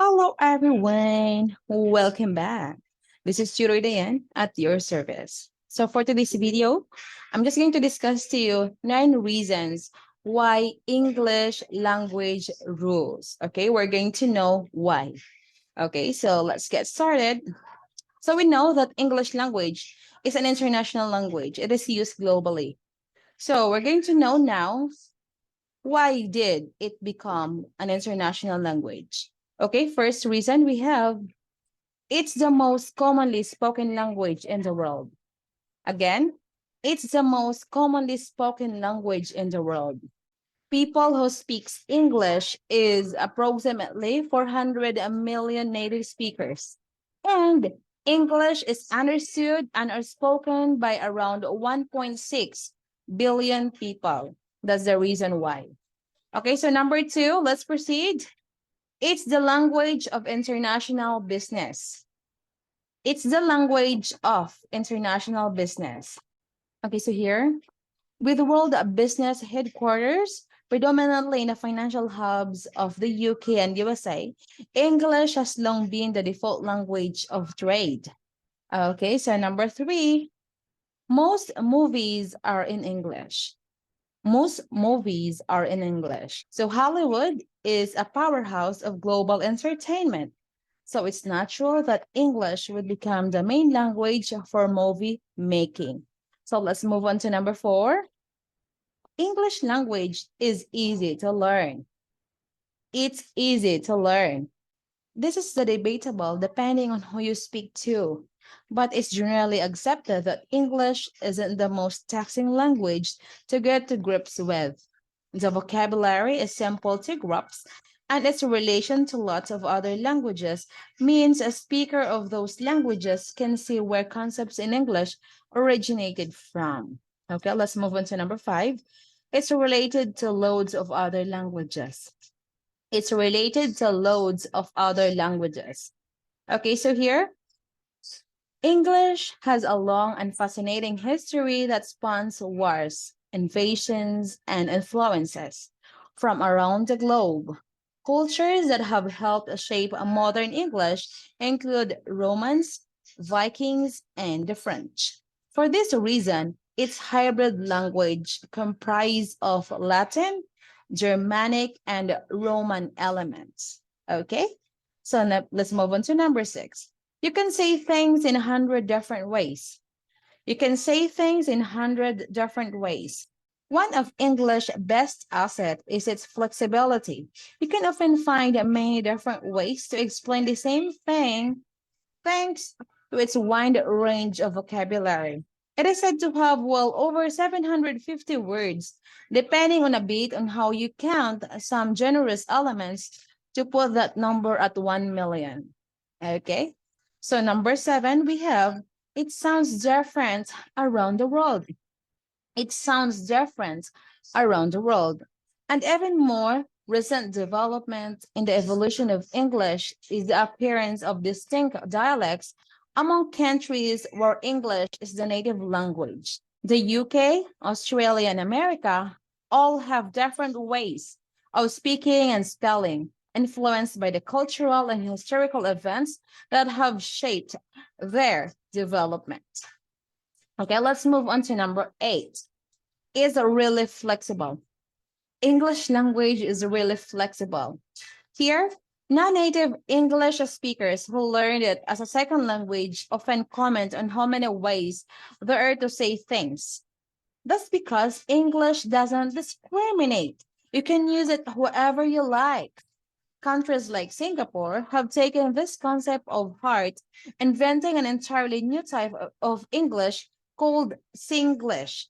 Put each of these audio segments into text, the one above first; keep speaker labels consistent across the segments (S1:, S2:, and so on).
S1: Hello, everyone. Welcome back. This is Tutor Dayan at your service. So for today's video, I'm just going to discuss to you 9 reasons why English language rules. Okay, we're going to know why. Okay, so let's get started. So we know that English language is an international language. It is used globally. So we're going to know now why did it become an international language? Okay, first reason we have it's the most commonly spoken language in the world. Again, it's the most commonly spoken language in the world. People who speaks English is approximately 400 million native speakers. And English is understood and are spoken by around 1.6 billion people. That's the reason why. Okay, so number two, let's proceed. It's the language of international business. It's the language of international business. Okay, so here, with world business headquarters, predominantly in the financial hubs of the UK and USA, English has long been the default language of trade. Okay, so number three, most movies are in English. Most movies are in English. So Hollywood is a powerhouse of global entertainment. So it's natural that English would become the main language for movie making. So let's move on to number four. English language is easy to learn. It's easy to learn. This is the debatable depending on who you speak to, but it's generally accepted that English isn't the most taxing language to get to grips with. The vocabulary is simple to grasp, and its relation to lots of other languages means a speaker of those languages can see where concepts in English originated from. Okay, let's move on to number five. It's related to loads of other languages. It's related to loads of other languages. Okay, so here, English has a long and fascinating history that spans wars, invasions, and influences from around the globe. Cultures that have helped shape a modern English include Romans, Vikings, and the French. For this reason, its hybrid language comprised of Latin, Germanic, and Roman elements. Okay, so let's move on to number six. You can say things in 100 different ways. You can say things in 100 different ways. One of English best asset is its flexibility. You can often find many different ways to explain the same thing thanks to its wide range of vocabulary. It is said to have well over 750 words, depending on a bit on how you count some generous elements to put that number at 1 million. Okay? So number seven, we have it sounds different around the world. It sounds different around the world. And even more recent development in the evolution of English is the appearance of distinct dialects among countries where English is the native language. The UK, Australia, and America all have different ways of speaking and spelling, influenced by the cultural and historical events that have shaped their development. Okay, let's move on to number eight. Is really flexible. English language is really flexible. Here, non-native English speakers who learned it as a second language often comment on how many ways there are to say things. That's because English doesn't discriminate. You can use it however you like. Countries like Singapore have taken this concept of heart, inventing an entirely new type of English called Singlish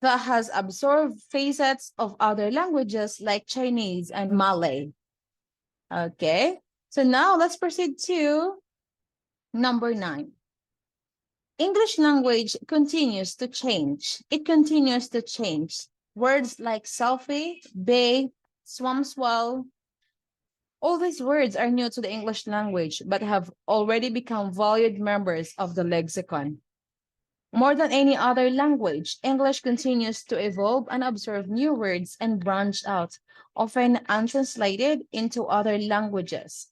S1: that has absorbed facets of other languages like Chinese and Malay. Okay, so now let's proceed to number nine. English language continues to change. It continues to change. Words like selfie, bay, swamswell, all these words are new to the English language but have already become valued members of the lexicon. More than any other language, English continues to evolve and absorb new words and branch out, often untranslated into other languages.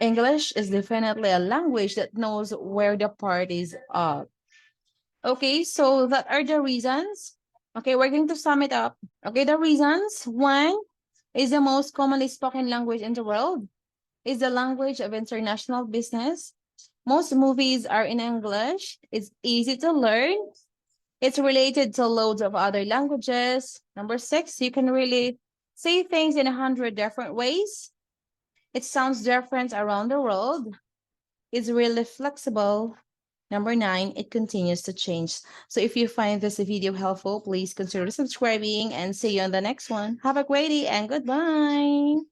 S1: English is definitely a language that knows where the parties are. Okay, so that are the reasons. Okay, we're going to sum it up. Okay, the reasons. One is the most commonly spoken language in the world, is the language of international business. Most movies are in English. It's easy to learn. It's related to loads of other languages. Number six, you can really say things in 100 different ways. It sounds different around the world. It's really flexible. Number nine, it continues to change. So if you find this video helpful, please consider subscribing and see you on the next one. Have a great day and goodbye.